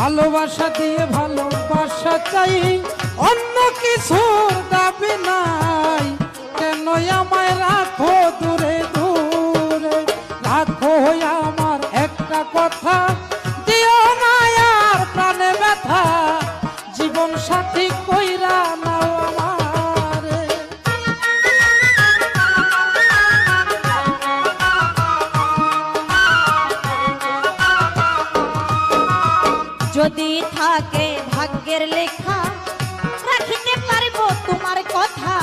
ভালোবাসা দিয়ে ভালোবাসা চাই, অন্য কিছুর দাবি নাই। কেন আমায় রাখো দূরে দূরে, রাখো আমার একটা কথা, দিও না আর প্রাণে ব্যথা, জীবন সাথী কইরা নাও আমারে। যদি থাকে ভাগ্যের লেখা, রাখিতে পারবো তোমার কথা।